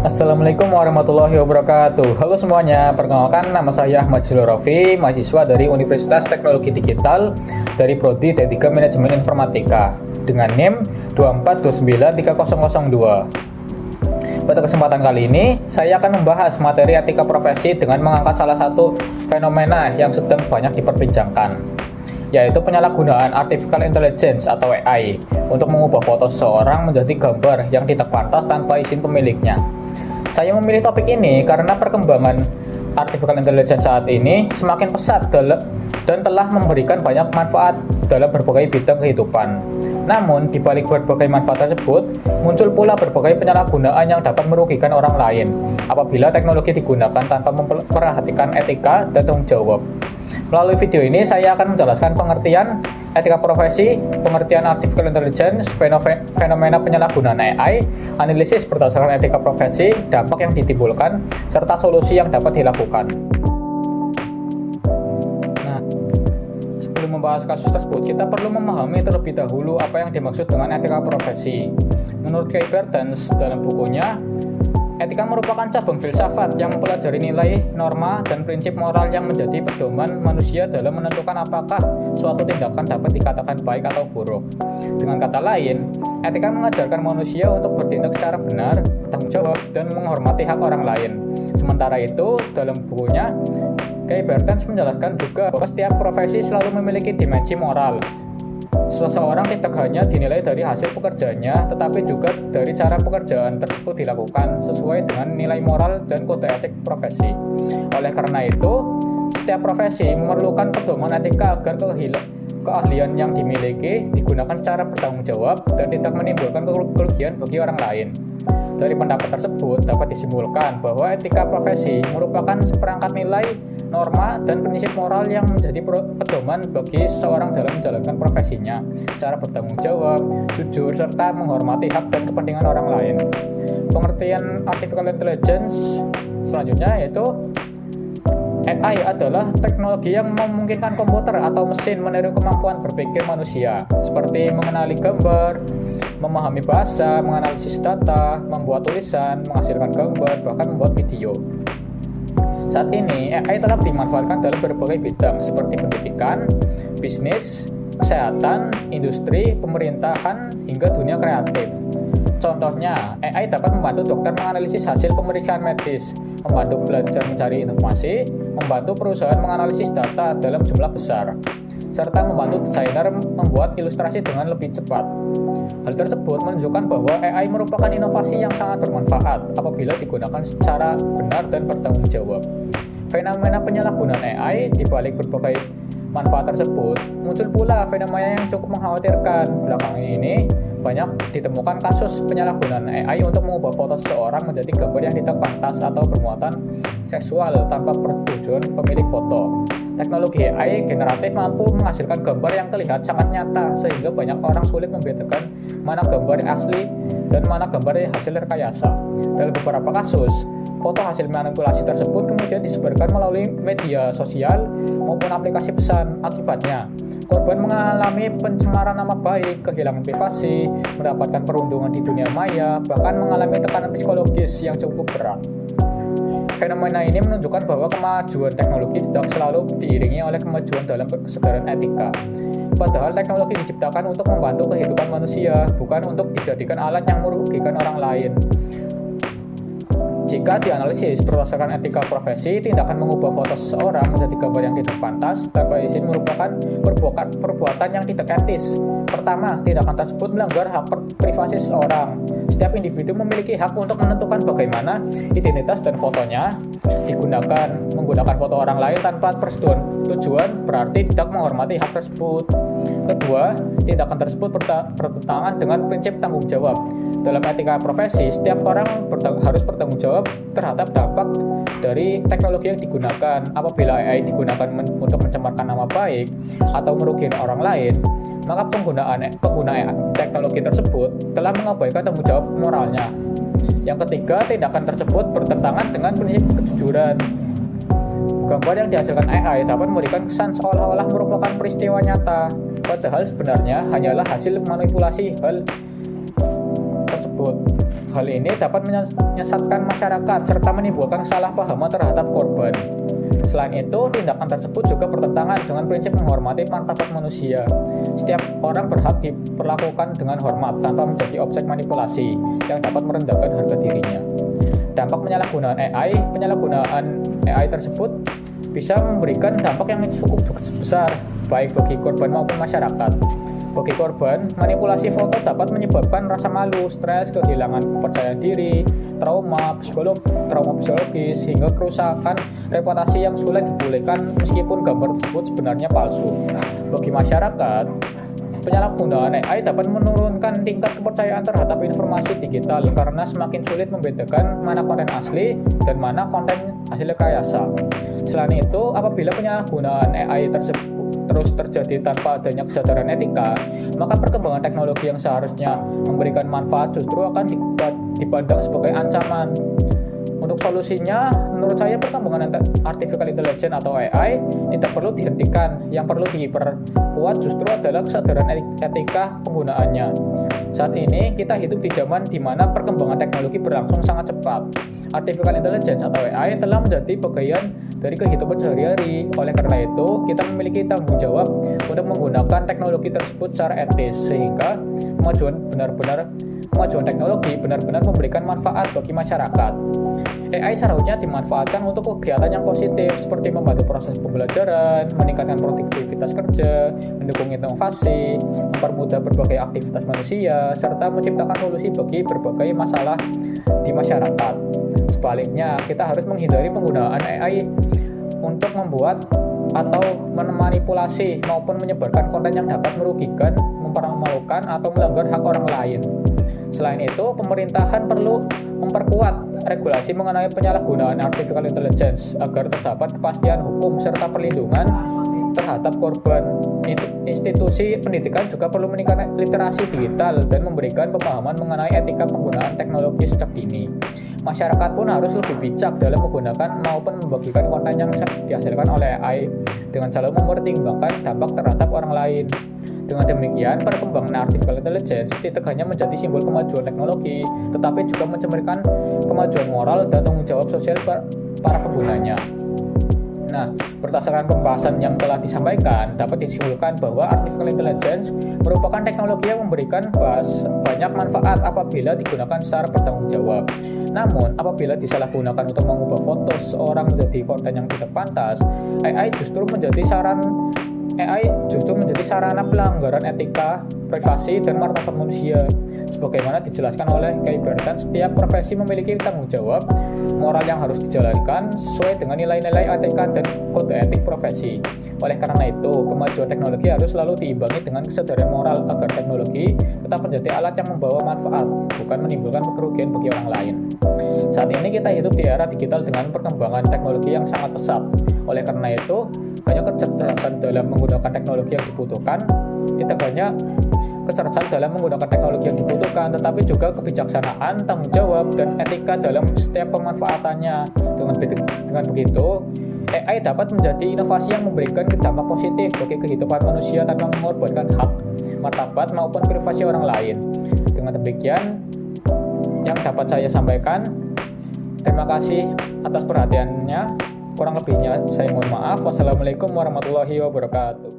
Assalamualaikum warahmatullahi wabarakatuh. Halo semuanya, perkenalkan nama saya Ahmad Zilorafi, mahasiswa dari Universitas Teknologi Digital dari Prodi D3 Manajemen Informatika dengan NIM 2493002. Pada kesempatan kali ini, saya akan membahas materi etika profesi dengan mengangkat salah satu fenomena yang sedang banyak diperbincangkan, yaitu penyalahgunaan Artificial Intelligence atau AI untuk mengubah foto seseorang menjadi gambar yang tidak pantas tanpa izin pemiliknya. Saya memilih topik ini karena perkembangan Artificial Intelligence saat ini semakin pesat dan telah memberikan banyak manfaat dalam berbagai bidang kehidupan. Namun, di balik berbagai manfaat tersebut, muncul pula berbagai penyalahgunaan yang dapat merugikan orang lain apabila teknologi digunakan tanpa memperhatikan etika dan tanggung jawab. Melalui video ini, saya akan menjelaskan pengertian etika profesi, pengertian Artificial Intelligence, fenomena penyalahgunaan AI, analisis berdasarkan etika profesi, dampak yang ditimbulkan, serta solusi yang dapat dilakukan. Nah, sebelum membahas kasus tersebut, kita perlu memahami terlebih dahulu apa yang dimaksud dengan etika profesi. Menurut Kay Bertens dalam bukunya, etika merupakan cabang filsafat yang mempelajari nilai, norma, dan prinsip moral yang menjadi pedoman manusia dalam menentukan apakah suatu tindakan dapat dikatakan baik atau buruk. Dengan kata lain, etika mengajarkan manusia untuk bertindak secara benar, bertanggung jawab, dan menghormati hak orang lain. Sementara itu, dalam bukunya, Kay Bertens menjelaskan juga bahwa setiap profesi selalu memiliki dimensi moral. Seseorang tidak hanya dinilai dari hasil pekerjaannya, tetapi juga dari cara pekerjaan tersebut dilakukan sesuai dengan nilai moral dan kode etik profesi. Oleh karena itu, setiap profesi memerlukan pedoman etika agar keahlian yang dimiliki digunakan secara bertanggung jawab dan tidak menimbulkan kerugian bagi orang lain. Dari pendapat tersebut dapat disimpulkan bahwa etika profesi merupakan seperangkat nilai, norma, dan prinsip moral yang menjadi pedoman bagi seseorang dalam menjalankan profesinya secara bertanggung jawab, jujur, serta menghormati hak dan kepentingan orang lain. Pengertian Artificial Intelligence selanjutnya yaitu AI adalah teknologi yang memungkinkan komputer atau mesin meniru kemampuan berpikir manusia, seperti mengenali gambar, memahami bahasa, menganalisis data, membuat tulisan, menghasilkan gambar, bahkan membuat video. Saat ini, AI telah dimanfaatkan dalam berbagai bidang seperti pendidikan, bisnis, kesehatan, industri, pemerintahan, hingga dunia kreatif. Contohnya, AI dapat membantu dokter menganalisis hasil pemeriksaan medis, membantu belajar mencari informasi, membantu perusahaan menganalisis data dalam jumlah besar, serta membantu desainer membuat ilustrasi dengan lebih cepat. Hal tersebut menunjukkan bahwa AI merupakan inovasi yang sangat bermanfaat apabila digunakan secara benar dan bertanggung jawab. Fenomena penyalahgunaan AI di balik berbagai manfaat tersebut muncul pula fenomena yang cukup mengkhawatirkan. Belakangan ini banyak ditemukan kasus penyalahgunaan AI untuk mengubah foto seseorang menjadi gambar yang tidak pantas atau bermuatan seksual tanpa persetujuan pemilik foto. Teknologi AI generatif mampu menghasilkan gambar yang terlihat sangat nyata sehingga banyak orang sulit membedakan mana gambar asli dan mana gambar hasil rekayasa. Dalam beberapa kasus, foto hasil manipulasi tersebut kemudian disebarkan melalui media sosial maupun aplikasi pesan. Akibatnya, korban mengalami pencemaran nama baik, kehilangan privasi, mendapatkan perundungan di dunia maya, bahkan mengalami tekanan psikologis yang cukup berat. Fenomena ini menunjukkan bahwa kemajuan teknologi tidak selalu diiringi oleh kemajuan dalam kesadaran etika. Padahal teknologi diciptakan untuk membantu kehidupan manusia, bukan untuk dijadikan alat yang merugikan orang lain. Jika dianalisis berdasarkan etika profesi, tindakan mengubah foto seseorang menjadi gambar yang tidak pantas tanpa izin merupakan perbuatan yang tidak etis. Pertama, tindakan tersebut melanggar hak privasi seseorang. Setiap individu memiliki hak untuk menentukan bagaimana identitas dan fotonya digunakan. Menggunakan foto orang lain tanpa persetujuan berarti tidak menghormati hak tersebut. Kedua, tindakan tersebut bertentangan dengan prinsip tanggung jawab. Dalam etika profesi, setiap orang harus bertanggung jawab terhadap dampak dari teknologi yang digunakan. Apabila AI digunakan untuk mencemarkan nama baik atau merugikan orang lain, maka pengguna teknologi tersebut telah mengabaikan tanggung jawab moralnya. Yang ketiga, tindakan tersebut bertentangan dengan prinsip kejujuran. Gambar yang dihasilkan AI dapat memberikan kesan seolah-olah merupakan peristiwa nyata, padahal sebenarnya hanyalah hasil manipulasi. Hal Hal ini dapat menyesatkan masyarakat serta menimbulkan kesalahpahaman terhadap korban. Selain itu, tindakan tersebut juga bertentangan dengan prinsip menghormati martabat manusia. Setiap orang berhak diperlakukan dengan hormat tanpa menjadi objek manipulasi yang dapat merendahkan harga dirinya. Dampak penyalahgunaan AI tersebut bisa memberikan dampak yang cukup besar baik bagi korban maupun masyarakat. Bagi korban, manipulasi foto dapat menyebabkan rasa malu, stres, kehilangan kepercayaan diri, trauma psikologis, hingga kerusakan reputasi yang sulit dipulihkan meskipun gambar tersebut sebenarnya palsu. Bagi masyarakat, penyalahgunaan AI dapat menurunkan tingkat kepercayaan terhadap informasi digital karena semakin sulit membedakan mana konten asli dan mana konten hasil rekayasa. Selain itu, apabila penyalahgunaan AI tersebut terus terjadi tanpa adanya kesadaran etika, maka perkembangan teknologi yang seharusnya memberikan manfaat justru akan dipandang sebagai ancaman. Untuk solusinya, menurut saya perkembangan artificial intelligence atau AI tidak perlu dihentikan. Yang perlu diperkuat justru adalah kesadaran etika penggunaannya. Saat ini kita hidup di zaman di mana perkembangan teknologi berlangsung sangat cepat. Artificial intelligence atau AI telah menjadi bagian dari kehidupan sehari-hari. Oleh karena itu, kita memiliki tanggung jawab untuk menggunakan teknologi tersebut secara etis sehingga kemajuan teknologi benar-benar memberikan manfaat bagi masyarakat. AI seharusnya dimanfaatkan untuk kegiatan yang positif seperti membantu proses pembelajaran, meningkatkan produktivitas kerja, mendukung inovasi, mempermudah berbagai aktivitas manusia, serta menciptakan solusi bagi berbagai masalah di masyarakat. Sebaliknya, kita harus menghindari penggunaan AI untuk membuat atau memanipulasi maupun menyebarkan konten yang dapat merugikan, mempermalukan, atau melanggar hak orang lain. Selain itu, pemerintahan perlu memperkuat regulasi mengenai penyalahgunaan artificial intelligence agar terdapat kepastian hukum serta perlindungan terhadap korban. Institusi pendidikan juga perlu meningkatkan literasi digital dan memberikan pemahaman mengenai etika penggunaan teknologi sejak dini. Masyarakat pun harus lebih bijak dalam menggunakan maupun membagikan konten yang dihasilkan oleh AI dengan selalu mempertimbangkan dampak terhadap orang lain. Dengan demikian, perkembangan artificial intelligence tidak hanya menjadi simbol kemajuan teknologi, tetapi juga mencerminkan kemajuan moral dan tanggung jawab sosial para penggunanya. Nah, berdasarkan pembahasan yang telah disampaikan, dapat disimpulkan bahwa artificial intelligence merupakan teknologi yang memberikan banyak manfaat apabila digunakan secara bertanggung jawab. Namun, apabila disalahgunakan untuk mengubah foto seseorang menjadi konten yang tidak pantas, AI justru menjadi sarana pelanggaran etika, privasi, dan martabat manusia. Sebagaimana dijelaskan oleh Kai Bertan, setiap profesi memiliki tanggung jawab moral yang harus dijalankan sesuai dengan nilai-nilai etika dan kode etik profesi. Oleh karena itu, kemajuan teknologi harus selalu diimbangi dengan kesadaran moral agar teknologi tetap menjadi alat yang membawa manfaat, bukan menimbulkan kerugian bagi orang lain. Saat ini kita hidup di era digital dengan perkembangan teknologi yang sangat pesat. Oleh karena itu, banyak kecerdasan dalam menggunakan teknologi yang dibutuhkan. Tidak hanya kecerdasan dalam menggunakan teknologi yang dibutuhkan, tetapi juga kebijaksanaan, tanggung jawab, dan etika dalam setiap pemanfaatannya. Dengan begitu, AI dapat menjadi inovasi yang memberikan dampak positif bagi kehidupan manusia tanpa mengorbankan hak, martabat, maupun privasi orang lain. Dengan demikian, yang dapat saya sampaikan. Terima kasih atas perhatiannya. Kurang lebihnya saya mohon maaf. Wassalamualaikum warahmatullahi wabarakatuh.